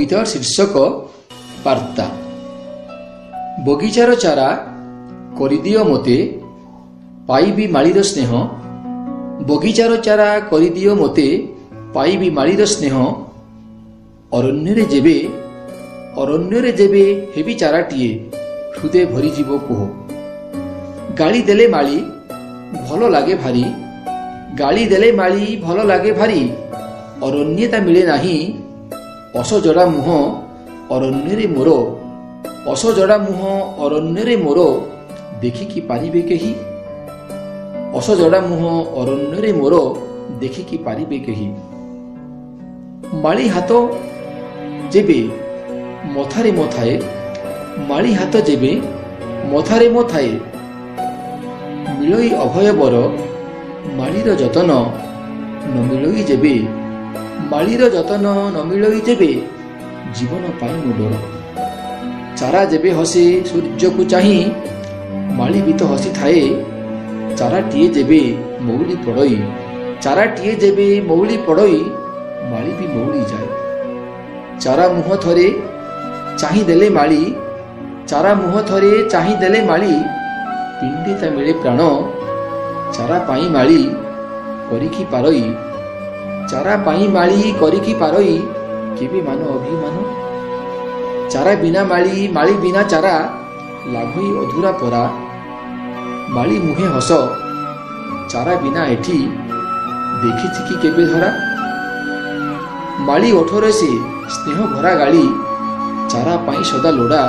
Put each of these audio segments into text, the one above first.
কবিতার শীর্ষক বার্তা। বগিচার চারা করিদিও মতে পাইবি মাড়ির স্নেহ। বগিচার চারা করিদিও মতে পাইবি মাড়ির স্নেহ। অরণ্যরে যেবে হেবি চারাটিয়ে সুদে ভরিଯିବ কোহ। গাଳି ଦେଲେ ମାଳି ଭଲ ଲାଗେ ଭାରି। ଗାଳି ଦେଲେ ମାଳି ଭଲ ଲାଗେ ଭାରି। ଅରଣ୍ୟେ ତା ମିଳେ ନାହିଁ। ଅସଜଡ଼ା ମୁହଁ ଅରଣ୍ୟରେ ମୋର। ଅସଜଡ଼ା ମୁହଁ ଅରଣ୍ୟରେ ମୋର ଦେଖିକି ପାରିବେ କେହି। ଅସଜଡ଼ା ମୁହଁ ଅରଣ୍ୟରେ ମୋର ଦେଖିକି ପାରିବେ କେହି। ମାଳି ହାତ ଯେବେ ମଥାରେ ମଥାଏ। ମାଳି ହାତ ଯେବେ ମଥାରେ ମଥାଏ। ମିଳଇ ଅଭୟ ବର ମାଳିର ଯତନ ନ ମିଳଇ ଯେବେ। ମାଳିର ଯତନ ନ ମିଳଇ ଯେବେ ଜୀବନ ପାଇଁ ମୁଁ ଡର। ଚାରା ଯେବେ ହସେ ସୂର୍ଯ୍ୟକୁ ଚାହିଁ ମାଳି ବି ତ ହସିଥାଏ। ଚାରାଟିଏ ଯେବେ ମଉଳି ପଡ଼ଇ। ଚାରାଟିଏ ଯେବେ ମଉଳି ପଡ଼ଇ ମାଳି ବି ମଉଳି ଯାଏ। ଚାରା ମୁହଁ ଥରେ ଚାହିଁ ଦେଲେ ମାଳି। ଚାରା ମୁହଁ ଥରେ ଚାହିଁ ଦେଲେ ମାଳି ପିଣ୍ଡେ ତା ମିଳେ ପ୍ରାଣ। ଚାରା ପାଇଁ ମାଳି କରିକି ପାରଇ। ଚାରା ପାଇଁ ମାଳି କରିକି ପାରଇ କେବେ ମାନ ଅଭିମାନ। ଚାରା ବିନା ମାଳି ମାଳି ବିନା ଚାରା ଲାଭଇ ଅଧୁରା ପରା। ମାଳି ମୁହେ ହସ ଚାରା ବିନା ଏଠି ଦେଖିଛି କି କେବେ ଧରା। ମାଳି ଓଠରେ ସେ ସ୍ନେହ ଭରା ଗାଳି ଚାରା ପାଇଁ ସଦା ଲୋଡ଼ା।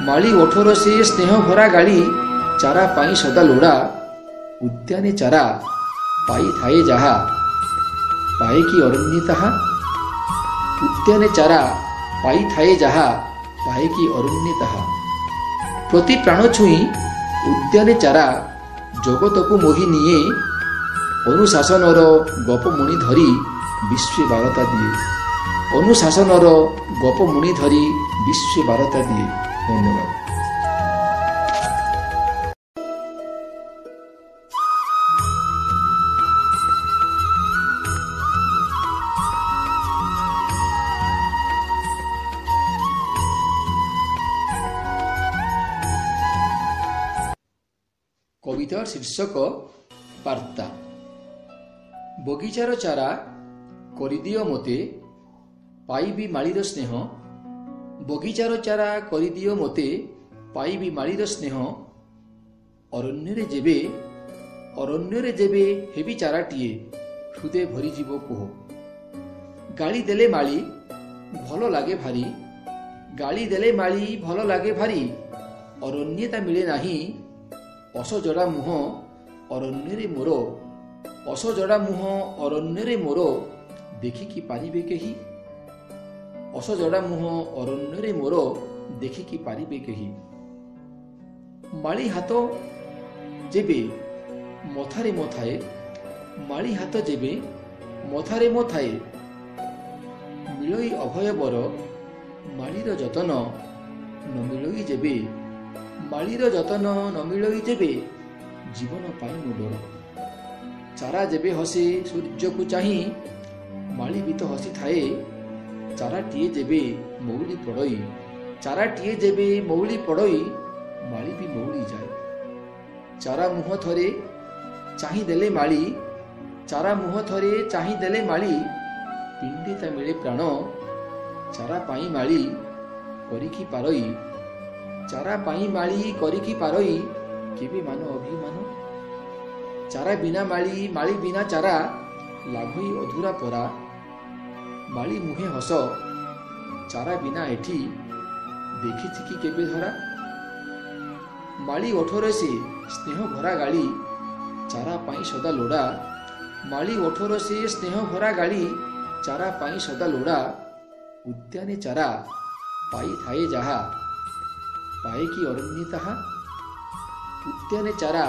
ମାଳି ଓଠରେ ସେ ସ୍ନେହ ଭରା ଗାଳି ଚାରା ପାଇଁ ସଦା ଲୋଡ଼ା। ଉଦ୍ୟାନେ ଚାରା ପାଇଥାଏ ଯାହା ପାଏ କି ଅରଣ୍ୟେ ତାହା। ଉଦ୍ୟାନେ ଚାରା ପାଇଥାଏ ଯାହା ପାଏ କି ଅରଣ୍ୟେ ତାହା। ପ୍ରତି ପ୍ରାଣ ଛୁଇଁ ଉଦ୍ୟାନେ ଚାରା ଜଗତକୁ ମୋହି ନିଏ। ଅନୁଶାସନର ଗପମୁଣି ଧରି ବିଶ୍ୱେ ବାରତା ଦିଏ। ଅନୁଶାସନର ଗପମୁଣି ଧରି ବିଶ୍ୱେ ବାରତା ଦିଏ। ଧନ୍ୟବାଦ। কবিতার শীর্ষক বার্তা। বগিচার চারা করিদিও মতে পাইবি মাড়ির স্নেহ। বগিচার চারা করিদিও মতে পাইবি মাড়ির স্নেহ। অরণ্যরে যেবে হেবি চারাটিয়ে সুদে ভরিଯିବ কোহ। গাଳି ଦେଲେ ମାଳି ଭଲ ଲାଗେ ଭାରି। ଗାଳି ଦେଲେ ମାଳି ଭଲ ଲାଗେ ଭାରି। ଅରଣ୍ୟେ ତା ମିଳେ ନାହିଁ। ଅସଜଡ଼ା ମୁହଁ ଅରଣ୍ୟରେ ମୋର। ଅସଜଡ଼ା ମୁହଁ ଅରଣ୍ୟରେ ମୋର ଦେଖିକି ପାରିବେ କେହି। ଅସଜଡ଼ା ମୁହଁ ଅରଣ୍ୟରେ ମୋର ଦେଖିକି ପାରିବେ କେହି। ମାଳି ହାତ ଯେବେ ମଥାରେ ମଥାଏ। ମାଳି ହାତ ଯେବେ ମଥାରେ ମଥାଏ। ମିଳଇ ଅଭୟ ବର ମାଳିର ଯତନ ନ ମିଳଇ ଯେବେ। ମାଳିର ଯତନ ନ ମିଳଇ ଯେବେ ଜୀବନ ପାଇଁ ମୁଁ ଡର। ଚାରା ଯେବେ ହସେ ସୂର୍ଯ୍ୟକୁ ଚାହିଁ ମାଳି ବି ତ ହସିଥାଏ। ଚାରାଟିଏ ଯେବେ ମଉଳି ପଡ଼ଇ। ଚାରାଟିଏ ଯେବେ ମଉଳି ପଡ଼ଇ ମାଳି ବି ମଉଳି ଯାଏ। ଚାରା ମୁହଁ ଥରେ ଚାହିଁ ଦେଲେ ମାଳି। ଚାରା ମୁହଁ ଥରେ ଚାହିଁ ଦେଲେ ମାଳି ପିଣ୍ଡେ ତା ମିଳେ ପ୍ରାଣ। ଚାରା ପାଇଁ ମାଳି କରିକି ପାରଇ। ଚାରା ପାଇଁ ମାଳି କରିକି ପାରଇ କେବେ ମାନ ଅଭିମାନ। ଚାରା ବିନା ମାଳି ମାଳି ବିନା ଚାରା ଲାଭଇ ଅଧୁରା ପରା। ମାଳି ମୁହେ ହସ ଚାରା ବିନା ଏଠି ଦେଖିଛି କି କେବେ ଧରା। ମାଳି ଓଠରେ ସେ ସ୍ନେହ ଭରା ଗାଳି ଚାରା ପାଇଁ ସଦା ଲୋଡ଼ା। ମାଳି ଓଠରେ ସେ ସ୍ନେହ ଭରା ଗାଳି ଚାରା ପାଇଁ ସଦା ଲୋଡ଼ା। ଉଦ୍ୟାନେ ଚାରା ପାଇଥାଏ ଯାହା ପାଏ କି ଅରଣ୍ୟେ ତାହା। ଉଦ୍ୟାନେ ଚାରା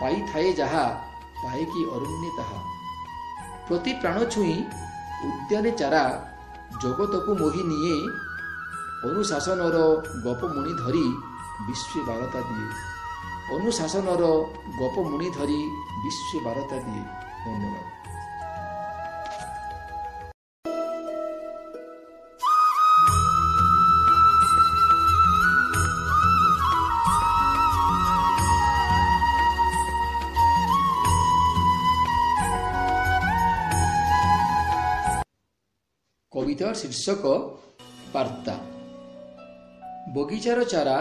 ପାଇଥାଏ ଯାହା ପାଏ କି ଅରଣ୍ୟେ ତାହା। ପ୍ରତି ପ୍ରାଣ ଛୁଇଁ ଉଦ୍ୟାନେ ଚାରା ଜଗତକୁ ମୋହି ନିଏ। ଅନୁଶାସନର ଗପମୁଣି ଧରି ବିଶ୍ୱେ ବାରତା ଦିଏ। ଅନୁଶାସନର ଗପମୁଣି ଧରି ବିଶ୍ୱେ ବାରତା ଦିଏ। ଧନ୍ୟବାଦ। ଶୀର୍ଷକ ବାର୍ତ୍ତା। ବଗିଚାର ଚାରା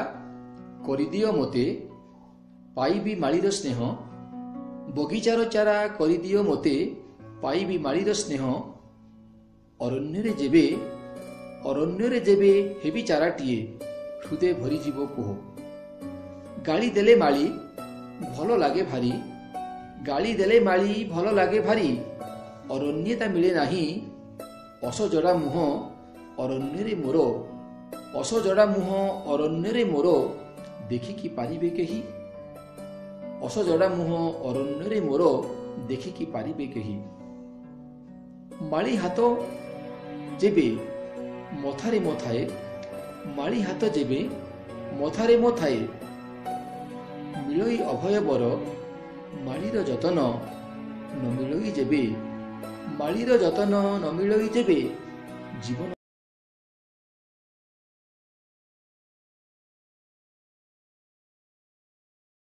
କରିଦିଅ ମୋତେ, ପାଇବି ମାଳିର ସ୍ନେହ। ବଗିଚାର ଚାରା କରିଦିଅ ମୋତେ, ପାଇବି ମାଳିର ସ୍ନେହ। ଅରଣ୍ୟରେ ଯେବେ ହେବି ଚାରାଟିଏ, ହୃଦେ ଭରିଯିବ କୋହ। ଗାଳି ଦେଲେ ମାଳି ଭଲ ଲାଗେ ଭାରି, ଗାଳି ଦେଲେ ମାଳି ଭଲ ଲାଗେ ଭାରି। ଅରଣ୍ୟତା ମିଳେ ନାହିଁ, ଅସଜଡ଼ା ମୁହଁ ଅରଣ୍ୟରେ ମୋର। ଅସଜଡ଼ା ମୁହଁ ଅରଣ୍ୟରେ ମୋର, ଦେଖିକି ପାରିବେ କେହି? ଅସଜଡ଼ା ମୁହଁ ଅରଣ୍ୟରେ ମୋର, ଦେଖିକି ପାରିବେ କେହି? ମାଳି ହାତ ଯେବେ ମଥାରେ ମଥାଏ, ମାଳି ହାତ ଯେବେ ମଥାରେ ମଥାଏ। ମିଳଇ ଅଭୟ ବର, ମାଳିର ଯତନ ନ ମିଳଇ ଯେବେ, ମାଳିର ଯତନ ନ ମିଳଇ ଯେବେ। ଜୀବନ